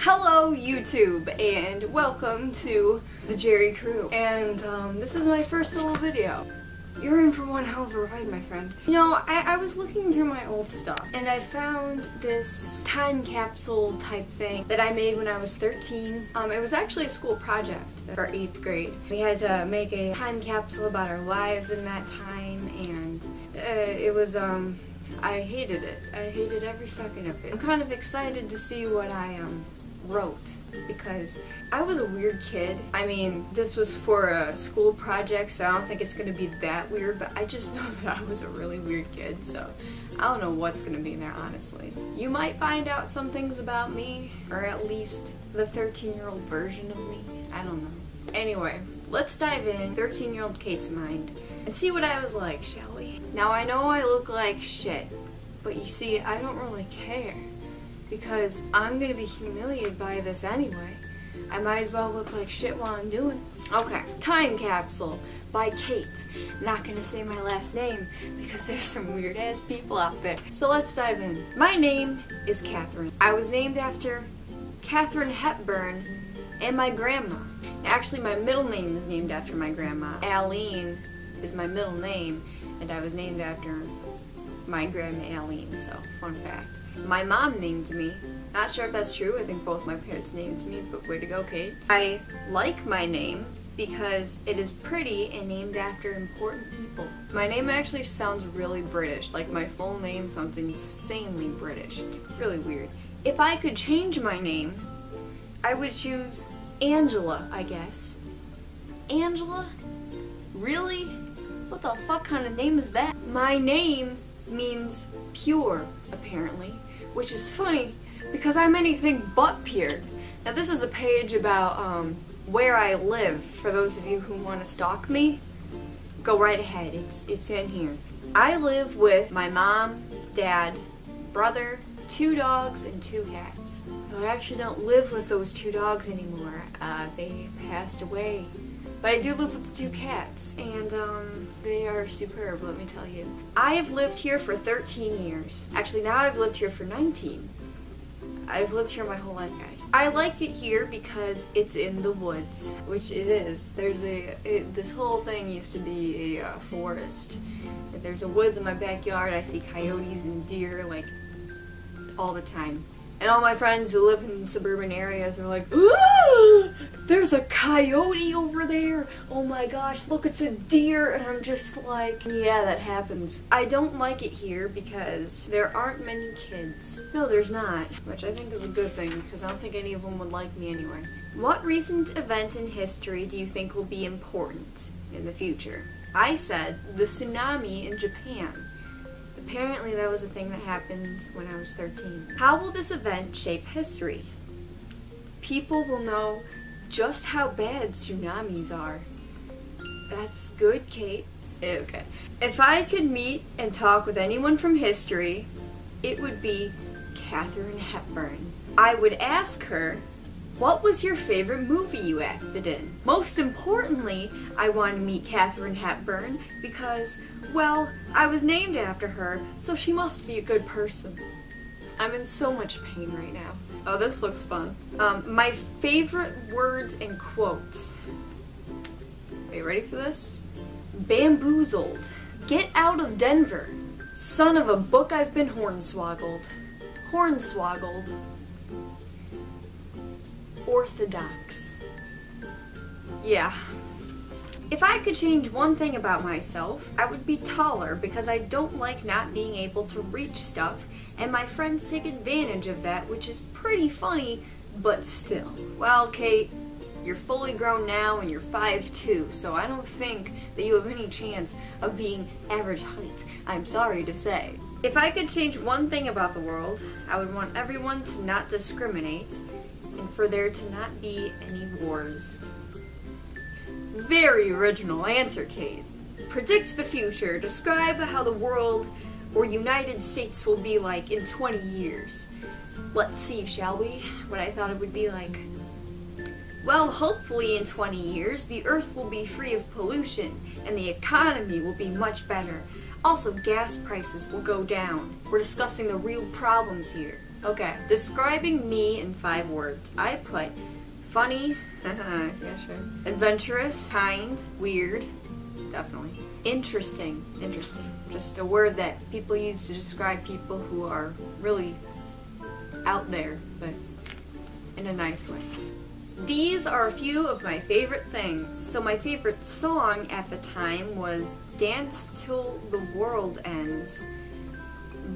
Hello YouTube, and welcome to the Jerry Crew. And this is my first solo video. You're in for one hell of a ride, my friend. You know, I was looking through my old stuff, and I found this time capsule type thing that I made when I was 13. It was actually a school project for 8th grade. We had to make a time capsule about our lives in that time, and it was, I hated it. I hated every second of it. I'm kind of excited to see what I, wrote, because I was a weird kid. I mean, this was for a school project, so I don't think it's gonna be that weird, but I just know that I was a really weird kid, so I don't know what's gonna be in there, honestly. You might find out some things about me, or at least the 13-year-old version of me. I don't know. Anyway, let's dive in 13-year-old Kate's mind and see what I was like, shall we? Now, I know I look like shit, but you see, I don't really care, because I'm gonna be humiliated by this anyway. I might as well look like shit while I'm doing it. Okay, Time Capsule by Kate. Not gonna say my last name because there's some weird ass people out there. So let's dive in. My name is Catherine. I was named after Katharine Hepburn and my grandma. Actually, my middle name is named after my grandma. Aline is my middle name, and I was named after my grandma Aline, so fun fact. My mom named me. Not sure if that's true. I think both my parents named me, but way to go, Kate. I like my name because it is pretty and named after important people. My name actually sounds really British. Like, my full name sounds insanely British. It's really weird. If I could change my name, I would choose Angela, I guess. Angela? Really? What the fuck kind of name is that? My name means pure, apparently, which is funny because I'm anything but pure. Now, this is a page about where I live. For those of you who want to stalk me, go right ahead. It's in here. I live with my mom, dad, brother, 2 dogs, and 2 cats. I actually don't live with those 2 dogs anymore. They passed away. But I do live with the 2 cats, and they are superb, let me tell you. I have lived here for 13 years. Actually, now I've lived here for 19. I've lived here my whole life, guys. I like it here because it's in the woods, which it is. There's this whole thing used to be a forest. There's a woods in my backyard. I see coyotes and deer, like, all the time. And all my friends who live in suburban areas are like, ooh, there's a coyote over there. Oh my gosh, look, it's a deer. And I'm just like, yeah, that happens. I don't like it here because there aren't many kids. No, there's not, which I think is a good thing because I don't think any of them would like me anyway. What recent event in history do you think will be important in the future? I said the tsunami in Japan. Apparently that was a thing that happened when I was 13. How will this event shape history? People will know just how bad tsunamis are. That's good, Kate. Okay. If I could meet and talk with anyone from history, it would be Katharine Hepburn. I would ask her, what was your favorite movie you acted in? Most importantly, I want to meet Katharine Hepburn because, well, I was named after her, so she must be a good person. I'm in so much pain right now. Oh, this looks fun. My favorite words and quotes. Are you ready for this? Bamboozled. Get out of Denver. Son of a book, I've been hornswoggled. Hornswoggled. Orthodox. Yeah. If I could change one thing about myself, I would be taller because I don't like not being able to reach stuff, and my friends take advantage of that, which is pretty funny, but still. Well, Kate, you're fully grown now and you're 5'2", so I don't think that you have any chance of being average height, I'm sorry to say. If I could change one thing about the world, I would want everyone to not discriminate, and for there to not be any wars. Very original answer, Kate. Predict the future. Describe how the world or United States will be like in 20 years. Let's see, shall we? What I thought it would be like. Well, hopefully in 20 years, the Earth will be free of pollution, and the economy will be much better. Also, gas prices will go down. We're discussing the real problems here. Okay, describing me in 5 words. I put funny, yeah sure, adventurous, kind, weird, definitely, interesting, just a word that people use to describe people who are really out there, but in a nice way. These are a few of my favorite things. So my favorite song at the time was Dance Till the World Ends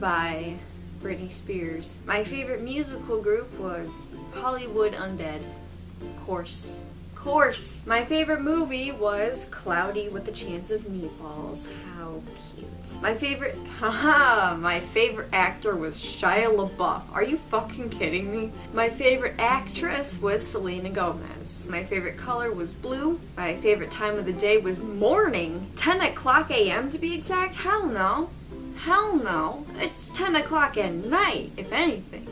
by Britney Spears. My favorite musical group was Hollywood Undead. Course. My favorite movie was Cloudy with a Chance of Meatballs. How cute. My favorite actor was Shia LaBeouf. Are you fucking kidding me? My favorite actress was Selena Gomez. My favorite color was blue. My favorite time of the day was morning. 10 o'clock a.m. to be exact? Hell no. Hell no. It's 10 o'clock at night, if anything.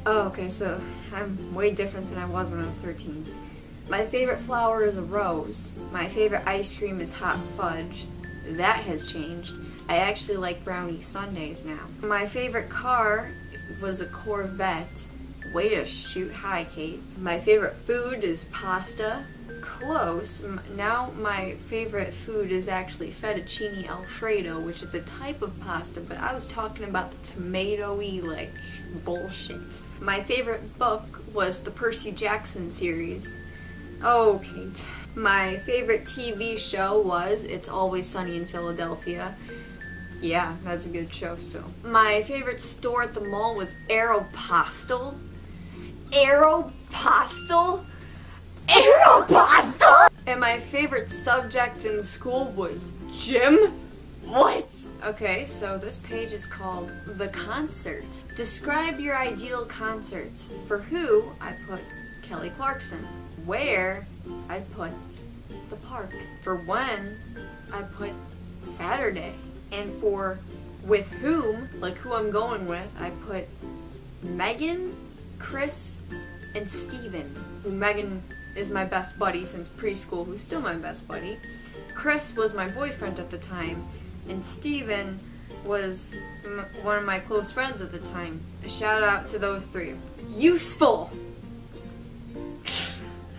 Oh, okay, so I'm way different than I was when I was 13. My favorite flower is a rose. My favorite ice cream is hot fudge. That has changed. I actually like brownie sundaes now. My favorite car was a Corvette. Way to shoot high, Kate. My favorite food is pasta. Close. Now my favorite food is actually fettuccine alfredo, which is a type of pasta, but I was talking about the tomatoey, like, bullshit. My favorite book was the Percy Jackson series. Oh, Kate. My favorite TV show was It's Always Sunny in Philadelphia. Yeah, that's a good show still. My favorite store at the mall was Aeropostale. Aeropostale? Aeropostale? And my favorite subject in school was gym? What? Okay, so this page is called The Concert. Describe your ideal concert. For who, I put Kelly Clarkson. Where, I put the park. For when, I put Saturday. And for with whom, like who I'm going with, I put Megan, Chris, and Steven. Megan is my best buddy since preschool, who's still my best buddy. Chris was my boyfriend at the time, and Steven was one of my close friends at the time. A shout out to those 3. Useful!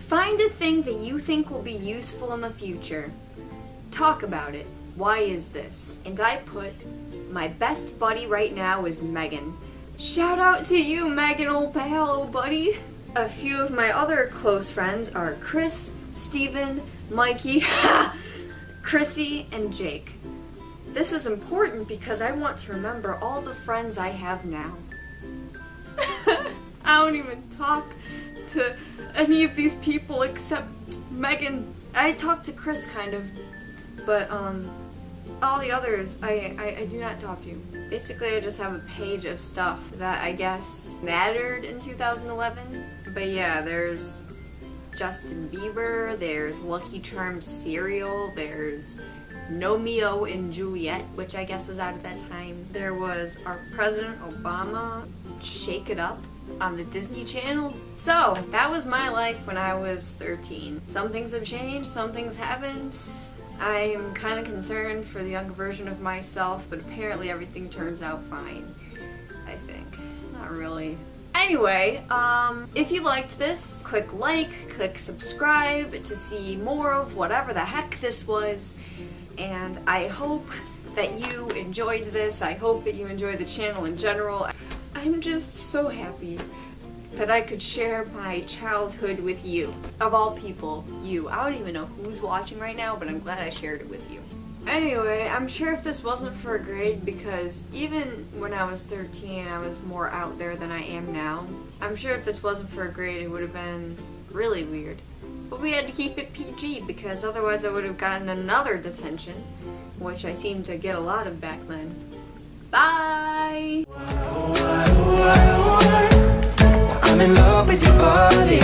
Find a thing that you think will be useful in the future. Talk about it. Why is this? And I put, my best buddy right now is Megan. Shout out to you, Megan, old pal, old buddy. A few of my other close friends are Chris, Steven, Mikey, Chrissy, and Jake. This is important because I want to remember all the friends I have now. I don't even talk to any of these people except Megan. I talk to Chris kind of, but all the others I do not talk to. Basically I just have a page of stuff that I guess mattered in 2011. But yeah, there's Justin Bieber, there's Lucky Charms cereal, there's Romeo and Juliet, which I guess was out at that time. There was our President Obama, Shake It Up, on the Disney Channel. So, that was my life when I was 13. Some things have changed, some things haven't. I'm kind of concerned for the younger version of myself, but apparently everything turns out fine. I think. Not really. Anyway, if you liked this, click like, click subscribe to see more of whatever the heck this was, and I hope that you enjoyed this. I hope that you enjoyed the channel in general. I'm just so happy that I could share my childhood with you. Of all people, you. I don't even know who's watching right now, but I'm glad I shared it with you. Anyway, I'm sure if this wasn't for a grade, because even when I was 13, I was more out there than I am now. I'm sure if this wasn't for a grade, it would have been really weird. But we had to keep it PG, because otherwise I would have gotten another detention, which I seemed to get a lot of back then. Bye! I'm in love with your body.